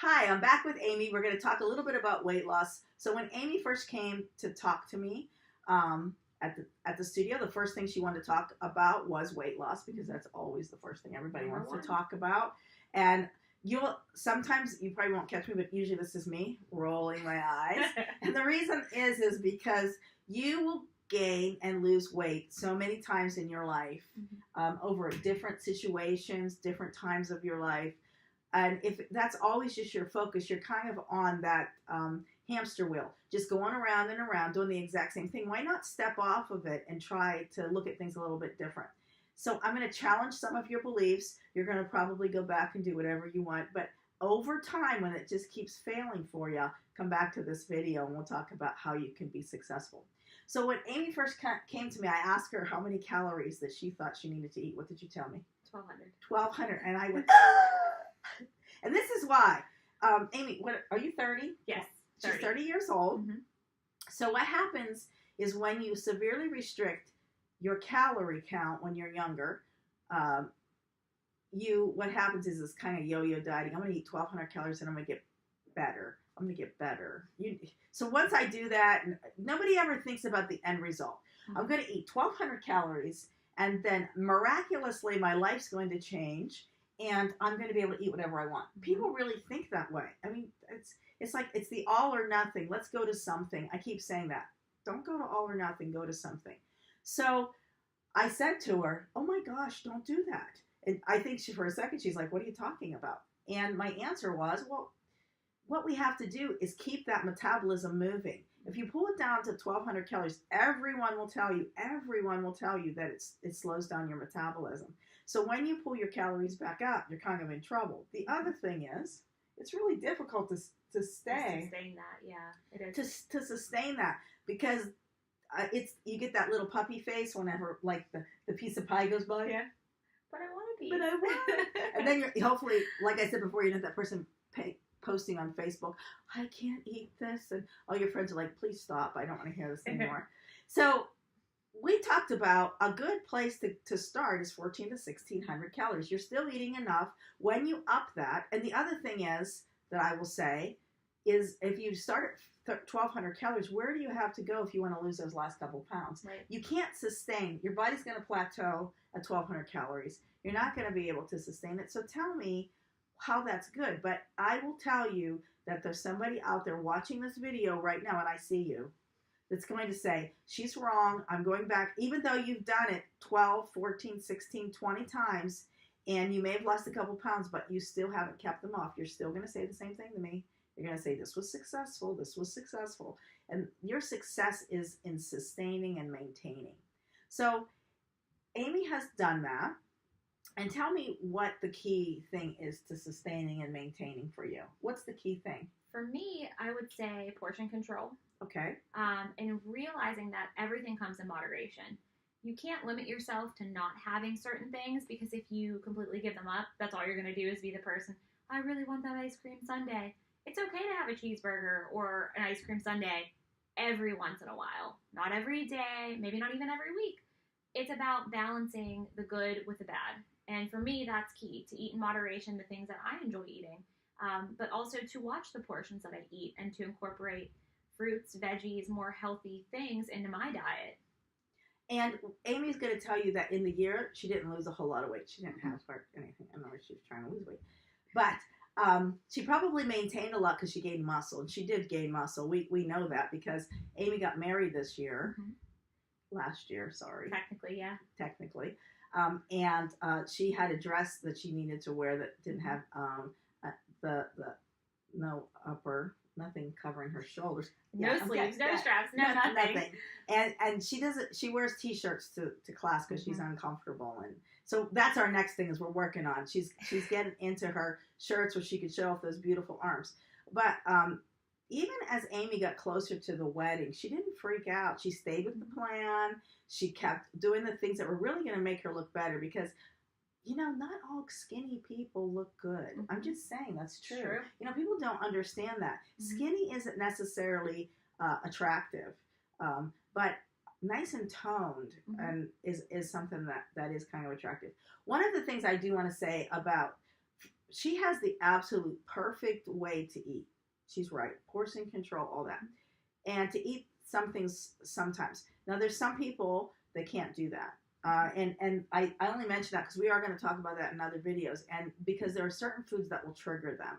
Hi, I'm back with Amy. We're going to talk a little bit about weight loss. So when Amy first came to talk to me at the studio, the first thing she wanted to talk about was weight loss because that's always the first thing everybody wants to talk about. And you'll sometimes you probably won't catch me, but usually this is me rolling my eyes. And the reason is because you will gain and lose weight so many times in your life over different situations, different times of your life. And if that's always just your focus, you're kind of on that hamster wheel, just going around and around doing the exact same thing. Why not step off of it and try to look at things a little bit different? So I'm going to challenge some of your beliefs. You're going to probably go back and do whatever you want. But over time, when it just keeps failing for you, come back to this video and we'll talk about how you can be successful. So when Amy first came to me, I asked her how many calories that she thought she needed to eat. What did you tell me? 1,200. 1,200. And I went, and this is why. Amy, what are you 30? Yes, 30. She's 30 years old. Mm-hmm. So what happens is when you severely restrict your calorie count when you're younger, what happens is this kind of yo-yo dieting. I'm going to eat 1,200 calories and I'm going to get better. I'm going to get better. So once I do that, nobody ever thinks about the end result. Mm-hmm. I'm going to eat 1,200 calories and then miraculously my life's going to change and I'm going to be able to eat whatever I want. People really think that way. I mean, it's like it's the all or nothing. Let's go to something. I keep saying that. Don't go to all or nothing. Go to something. So I said to her, oh my gosh, don't do that. And I think for a second, she's like, what are you talking about? And my answer was, well, what we have to do is keep that metabolism moving. If you pull it down to 1,200 calories, everyone will tell you that it slows down your metabolism. So when you pull your calories back up, you're kind of in trouble. The other thing is, it's really difficult to sustain that. Yeah, it is. To sustain that because you get that little puppy face whenever like the piece of pie goes by. Yeah. But I want to be. But I want. And then you're hopefully, like I said before, you know that person posting on Facebook, I can't eat this, and all your friends are like, please stop. I don't want to hear this anymore. So we talked about a good place to start is 1,400 to 1,600 calories. You're still eating enough when you up that. And the other thing is that I will say is if you start at 1,200 calories, where do you have to go if you want to lose those last couple pounds? Right. You can't sustain. Your body's going to plateau at 1,200 calories. You're not going to be able to sustain it. So tell me how that's good. But I will tell you that there's somebody out there watching this video right now, and I see you, that's going to say, she's wrong, I'm going back, even though you've done it 12, 14, 16, 20 times, and you may have lost a couple pounds, but you still haven't kept them off. You're still going to say the same thing to me. You're going to say, this was successful. And your success is in sustaining and maintaining. So Amy has done that. And tell me what the key thing is to sustaining and maintaining for you. What's the key thing? For me, I would say portion control. Okay. And realizing that everything comes in moderation. You can't limit yourself to not having certain things because if you completely give them up, that's all you're going to do is be the person, I really want that ice cream sundae. It's okay to have a cheeseburger or an ice cream sundae every once in a while. Not every day, maybe not even every week. It's about balancing the good with the bad. And for me, that's key, to eat in moderation the things that I enjoy eating, but also to watch the portions that I eat and to incorporate fruits, veggies, more healthy things into my diet. And Amy's going to tell you that in the year, she didn't lose a whole lot of weight. She didn't have anything. I don't know if she was trying to lose weight. But she probably maintained a lot because she gained muscle. And she did gain muscle. We know that because Amy got married this year. Mm-hmm. Last year, sorry. Technically, yeah. Technically. And she had a dress that she needed to wear that didn't have no upper, nothing covering her shoulders. No sleeves, no straps, nothing. And she wears t-shirts to class because she's uncomfortable. And so that's our next thing is we're working on. She's getting into her shirts where she could show off those beautiful arms. But even as Amy got closer to the wedding, she didn't freak out. She stayed with the plan. She kept doing the things that were really going to make her look better because, not all skinny people look good. Mm-hmm. I'm just saying that's true. People don't understand that. Mm-hmm. Skinny isn't necessarily attractive, but nice and toned and is something that is kind of attractive. One of the things I do want to say about she has the absolute perfect way to eat. She's right. Portion control, all that. And to eat some things sometimes. Now, there's some people that can't do that. And I only mention that because we are going to talk about that in other videos. And because there are certain foods that will trigger them.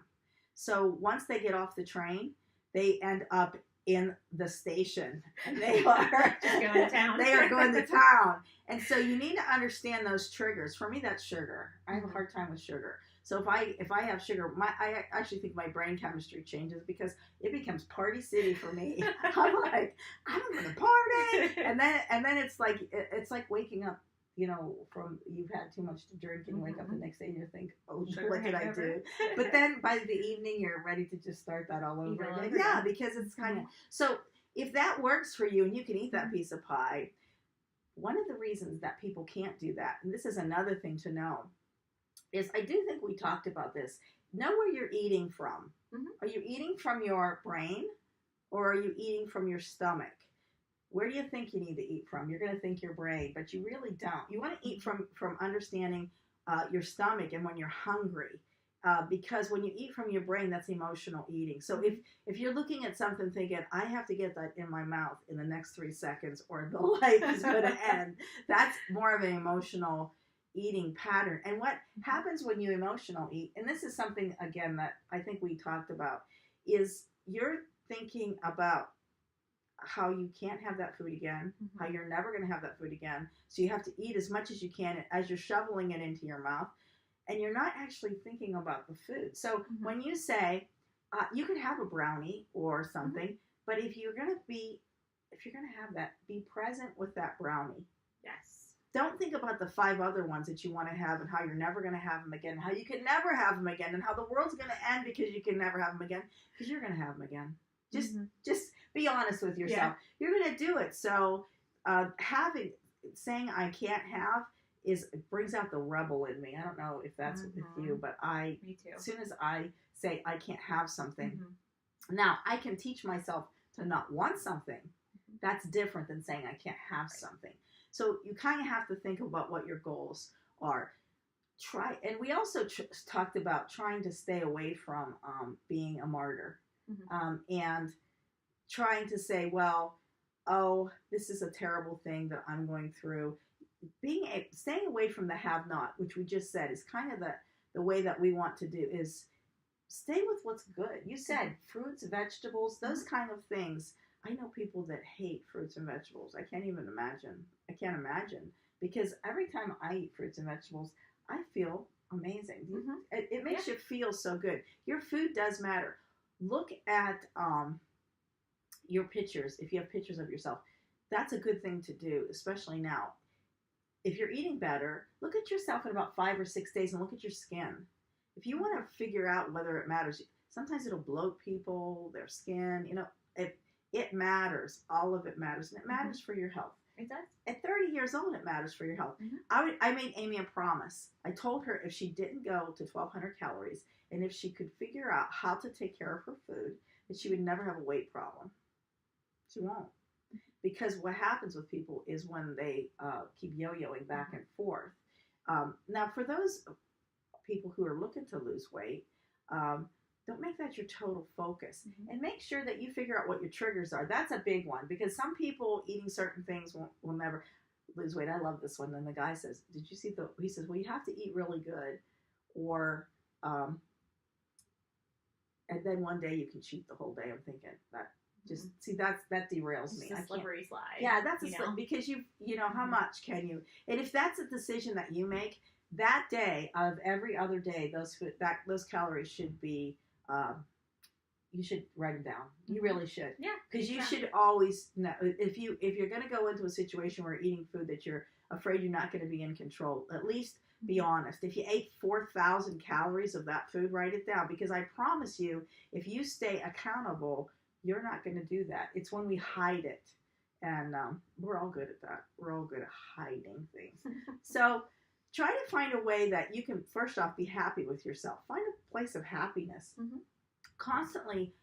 So once they get off the train, they end up in the station and they are Just going to town. they are going to town. And so you need to understand those triggers. For me, that's sugar. I have a hard time with sugar. So if I have sugar, I actually think my brain chemistry changes because it becomes party city for me. I'm like, I'm gonna party, and then it's like waking up, from you've had too much to drink and you wake up the next day and you think, oh, Sugar what did I do? But then by the evening you're ready to just start that all over again. Yeah, because it's kind of so. If that works for you and you can eat that piece of pie, one of the reasons that people can't do that, and this is another thing to know, is I do think we talked about this. Know where you're eating from. Are you eating from your brain or are you eating from your stomach? Where do you think you need to eat from? You're going to think your brain, but you really don't. You want to eat from understanding your stomach and when you're hungry. Because when you eat from your brain, that's emotional eating. So if you're looking at something thinking, I have to get that in my mouth in the next 3 seconds or the life is going to end, that's more of an emotional eating pattern. And what happens when you emotional eat, and this is something, again, that I think we talked about, is you're thinking about how you can't have that food again, how you're never going to have that food again. So you have to eat as much as you can as you're shoveling it into your mouth. And you're not actually thinking about the food. So when you say, you could have a brownie or something, but if you're going to have that, be present with that brownie. Yes. Don't think about the 5 other ones that you want to have and how you're never going to have them again, how you can never have them again, and how the world's going to end because you can never have them again, because you're going to have them again. Just be honest with yourself. Yeah. You're going to do it. So saying I can't have, it brings out the rebel in me. I don't know if that's with you, but Me too. As soon as I say I can't have something, now I can teach myself to not want something. That's different than saying I can't have something. So you kind of have to think about what your goals are. And we also talked about trying to stay away from being a martyr, and trying to say, well, oh, this is a terrible thing that I'm going through. Staying away from the have-not, which we just said is kind of the way that we want to do, is stay with what's good. You said fruits, vegetables, those kind of things. I know people that hate fruits and vegetables. I can't imagine, because every time I eat fruits and vegetables, I feel amazing. It makes you feel so good. Your food does matter. Look at your pictures. If you have pictures of yourself, that's a good thing to do, especially now. If you're eating better, look at yourself in about 5 or 6 days and look at your skin. If you want to figure out whether it matters, sometimes it'll bloat people, their skin, it matters. All of it matters. And it matters for your health. It does. At 30 years old, it matters for your health. I made Amy a promise. I told her if she didn't go to 1,200 calories and if she could figure out how to take care of her food, that she would never have a weight problem. She won't. Because what happens with people is when they keep yo-yoing back and forth. Now, for those people who are looking to lose weight, don't make that your total focus. And make sure that you figure out what your triggers are. That's a big one, because some people eating certain things will never lose weight. I love this one. And the guy says, did you see he says, well, you have to eat really good, or and then one day you can cheat the whole day. I'm thinking that. Just see that derails me. It's a slippery slide. Yeah, that's a slip, because you know how much can you? And if that's a decision that you make that day, out of every other day, those calories should be. You should write them down. You really should. Yeah. Because you should always know if you're going to go into a situation where you're eating food that you're afraid you're not going to be in control. At least be honest. If you ate 4,000 calories of that food, write it down, because I promise you, if you stay accountable, you're not going to do that. It's when we hide it. And we're all good at that. We're all good at hiding things. So try to find a way that you can, first off, be happy with yourself. Find a place of happiness. Constantly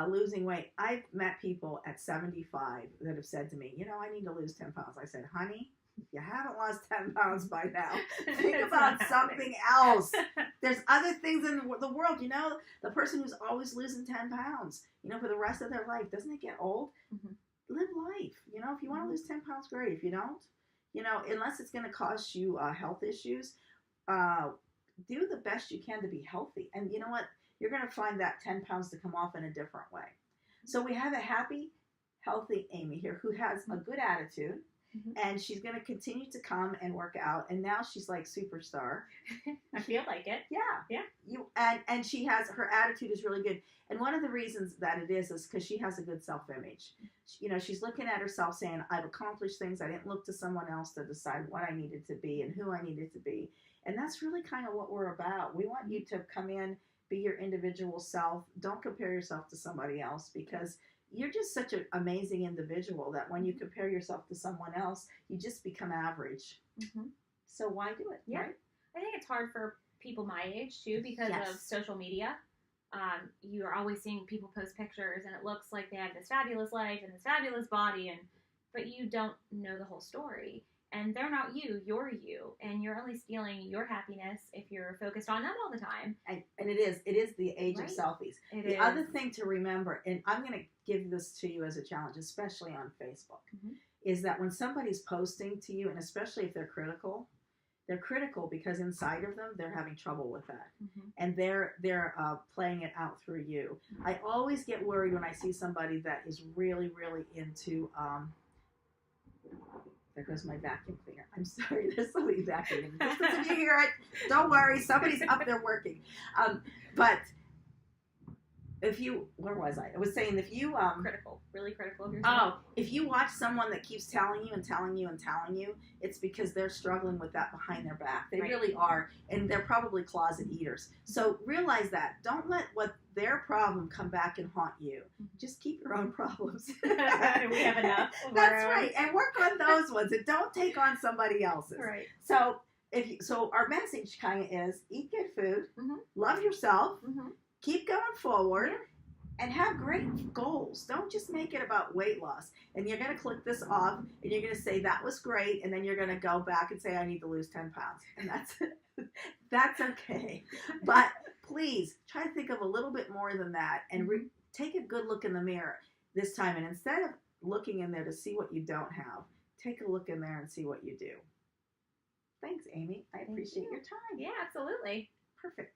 losing weight. I've met people at 75 that have said to me, I need to lose 10 pounds. I said, honey, you haven't lost 10 pounds by now. Think It's about not something else. There's other things in the world. The person who's always losing 10 pounds, for the rest of their life, doesn't it get old? Mhm. Live life. If you want to lose 10 pounds, great. If you don't, unless it's going to cost you health issues, do the best you can to be healthy. And you know what? You're going to find that 10 pounds to come off in a different way. So we have a happy, healthy Amy here who has a good attitude. Mhm. And she's going to continue to come and work out. And now she's like superstar. I feel like it. Yeah. Yeah. And she has, her attitude is really good. And one of the reasons that it is because she has a good self-image. She's looking at herself saying, I've accomplished things. I didn't look to someone else to decide what I needed to be and who I needed to be. And that's really kind of what we're about. We want you to come in, be your individual self. Don't compare yourself to somebody else, because you're just such an amazing individual that when you compare yourself to someone else, you just become average. Mm-hmm. So why do it? Yeah. Right? I think it's hard for people my age too because Yes. of social media. You are always seeing people post pictures and it looks like they have this fabulous life and this fabulous body, but you don't know the whole story. And they're not you, you're you. And you're only stealing your happiness if you're focused on them all the time. And it is the age of Right. selfies. The other thing to remember, and I'm going to give this to you as a challenge, especially on Facebook, Mhm. is that when somebody's posting to you, and especially if they're critical because inside of them, they're having trouble with that. Mm-hmm. And they're playing it out through you. I always get worried when I see somebody that is really, really into, there goes my vacuum cleaner. I'm sorry, there's somebody vacuuming. Just if you hear it, don't worry, somebody's up there working. But where was I? I was saying if you really critical of yourself. if you watch someone that keeps telling you and telling you and telling you, it's because they're struggling with that behind their back. They Right. really are, and they're probably closet eaters. So realize that. Don't let what their problem come back and haunt you. Just keep your own problems. We have enough. That's right, and work on those ones, and don't take on somebody else's. Right. So our message kind of is: eat good food, Mhm. love yourself, Mm-hmm. keep going forward. Yeah. And have great goals. Don't just make it about weight loss. And you're going to click this off, and you're going to say, that was great. And then you're going to go back and say, I need to lose 10 pounds. And that's okay. But please try to think of a little bit more than that, and take a good look in the mirror this time. And instead of looking in there to see what you don't have, take a look in there and see what you do. Thanks, Amy. I appreciate your time. Yeah, absolutely. Perfect.